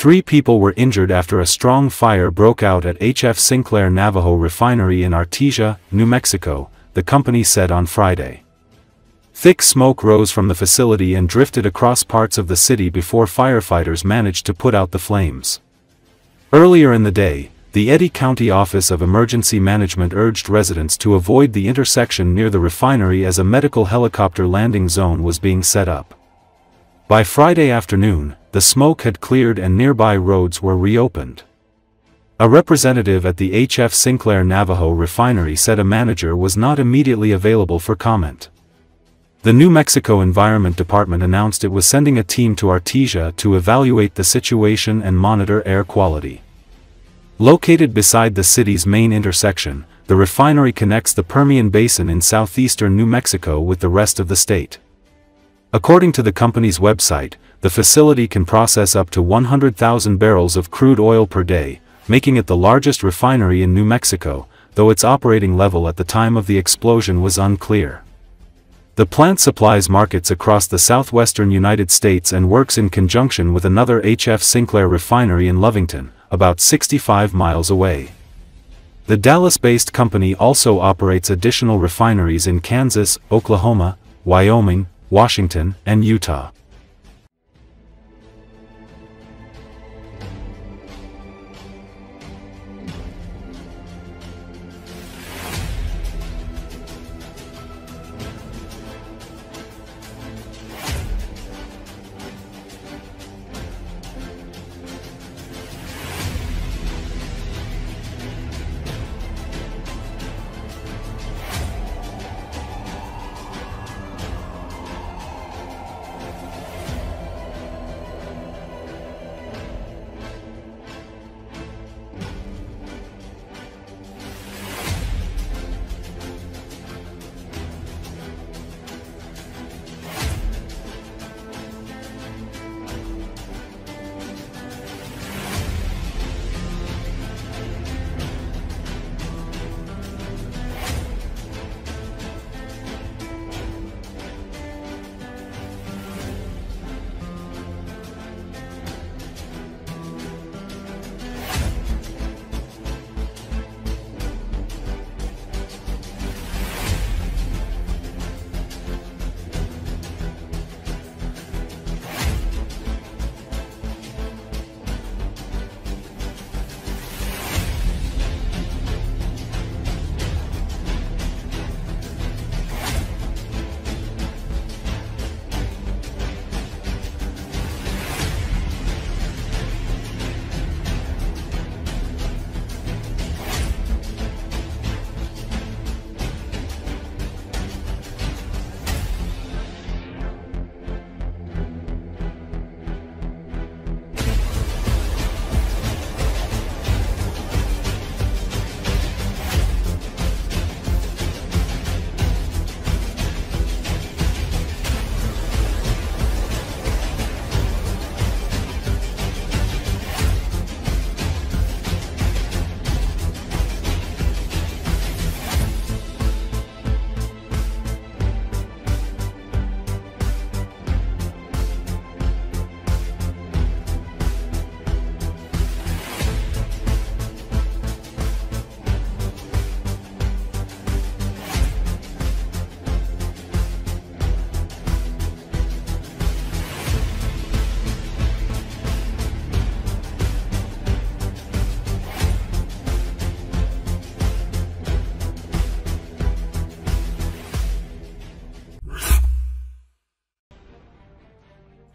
3 people were injured after a strong fire broke out at HF Sinclair Navajo refinery in Artesia, New Mexico, the company said on Friday. Thick smoke rose from the facility and drifted across parts of the city before firefighters managed to put out the flames. Earlier in the day, the Eddy County Office of Emergency Management urged residents to avoid the intersection near the refinery as a medical helicopter landing zone was being set up. By Friday afternoon, the smoke had cleared and nearby roads were reopened. A representative at the HF Sinclair Navajo refinery said a manager was not immediately available for comment. The New Mexico Environment Department announced it was sending a team to Artesia to evaluate the situation and monitor air quality. Located beside the city's main intersection, the refinery connects the Permian Basin in southeastern New Mexico with the rest of the state. According to the company's website, the facility can process up to 100,000 barrels of crude oil per day, making it the largest refinery in New Mexico, though its operating level at the time of the explosion was unclear. The plant supplies markets across the southwestern United States and works in conjunction with another HF Sinclair refinery in Lovington, about 65 miles away. The Dallas-based company also operates additional refineries in Kansas, Oklahoma, Wyoming, Washington, and Utah.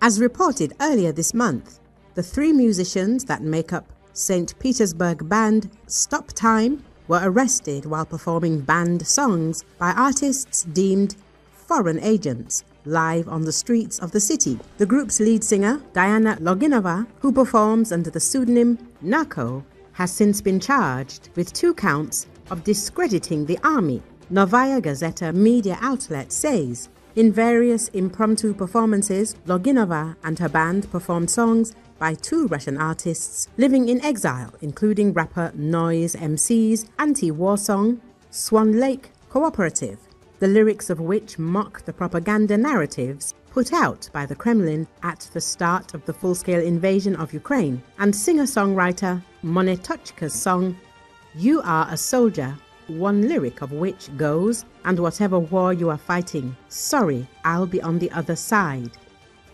As reported earlier this month, the 3 musicians that make up St. Petersburg band Stop Time were arrested while performing banned songs by artists deemed foreign agents live on the streets of the city. The group's lead singer, Diana Loginova, who performs under the pseudonym Narco, has since been charged with 2 counts of discrediting the army. Novaya Gazeta media outlet says in various impromptu performances, Loginova and her band performed songs by 2 Russian artists living in exile, including rapper Noise MC's anti-war song Swan Lake Cooperative. the lyrics of which mock the propaganda narratives put out by the Kremlin at the start of the full-scale invasion of Ukraine, and singer-songwriter Monetochka's song, "You Are a Soldier," one lyric of which goes, "And whatever war you are fighting, sorry, I'll be on the other side."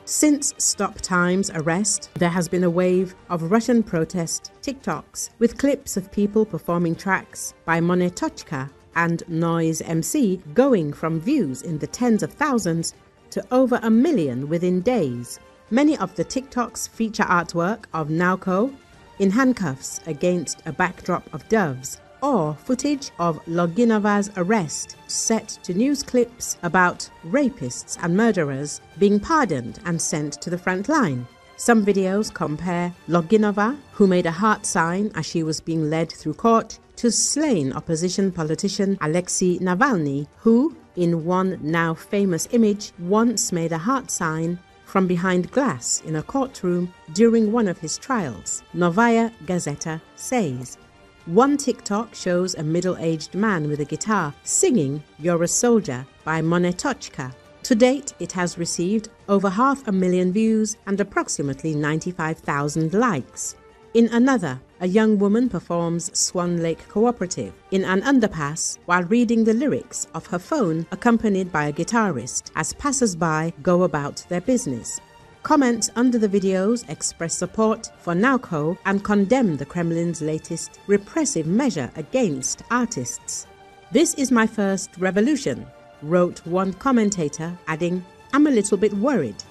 Since Stop Time's arrest, there has been a wave of Russian protest TikToks with clips of people performing tracks by Monetochka and Noise MC going from views in the tens of thousands to over 1 million within days. Many of the TikToks feature artwork of NATO in handcuffs against a backdrop of doves, or footage of Loginova's arrest set to news clips about rapists and murderers being pardoned and sent to the front line. Some videos compare Loginova, who made a heart sign as she was being led through court, to slain opposition politician Alexei Navalny, who, in one now famous image, once made a heart sign from behind glass in a courtroom during one of his trials, Novaya Gazeta says. One TikTok shows a middle-aged man with a guitar singing "You're a Soldier" by Monetochka. To date, it has received over 500,000 views and approximately 95,000 likes. In another, a young woman performs Swan Lake Cooperative in an underpass while reading the lyrics of her phone, accompanied by a guitarist, as passers-by go about their business. Comments under the videos express support for NATO and condemn the Kremlin's latest repressive measure against artists. "This is my first revolution," wrote one commentator, adding, "I'm a little bit worried.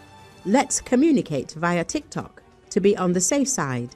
Let's communicate via TikTok to be on the safe side,"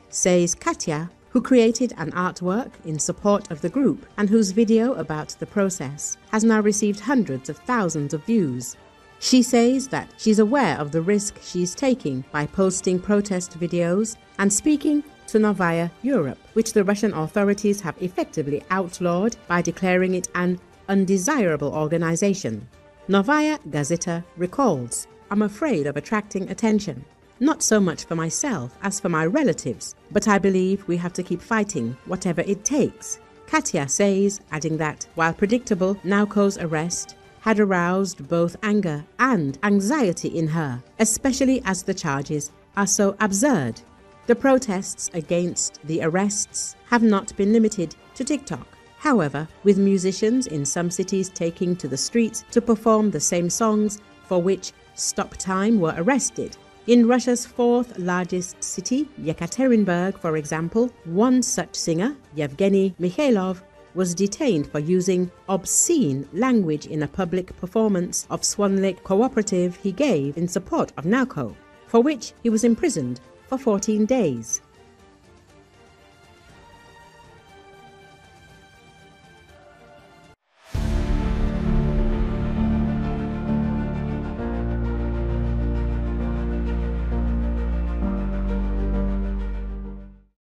says Katya, who created an artwork in support of the group and whose video about the process has now received hundreds of thousands of views. She says that she's aware of the risk she's taking by posting protest videos and speaking to Novaya Europe, which the Russian authorities have effectively outlawed by declaring it an undesirable organization. Novaya Gazeta recalls, "I'm afraid of attracting attention, not so much for myself as for my relatives, but I believe we have to keep fighting, whatever it takes." Katya says, adding that, while predictable, NAOCO's arrest had aroused both anger and anxiety in her, especially as the charges are so absurd. The protests against the arrests have not been limited to TikTok. However, with musicians in some cities taking to the streets to perform the same songs for which Stop Time were arrested. In Russia's fourth largest city, Yekaterinburg, for example, one such singer, Yevgeny Mikhailov, was detained for using obscene language in a public performance of Swan Lake Cooperative he gave in support of NATO, for which he was imprisoned for 14 days.